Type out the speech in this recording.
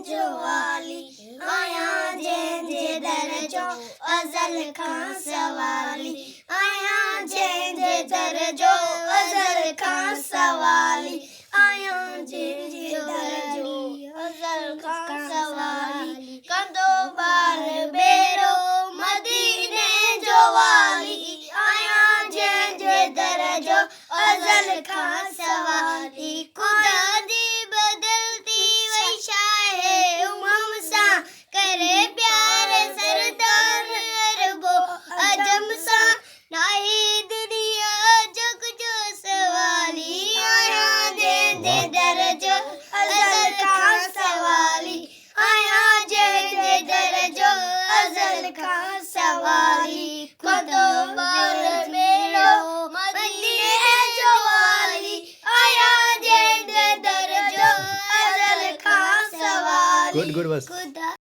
जो वाली आया जे जे दरजो अजल खां सवाली आया जे जे दरजो अजल खां सवाली आया जे जे दरजो अजल खां सवाली कंदो बार बेरो मदीने जो वाली आया जे जे दरजो अजल खां सवाली खुदा दी बदलती वही शाहे उमम सा करे प्यार सरदार अरबो अजम सा नाही दुनिया जग जो सवाली आया जे जे दरजो अजल खां सवाली आया जे जे दरजो अजल खां सवाली खुदा बार मेरो मदीने जो वाली आया जे जे दरजो अजल खां सवाली गुड गुड बस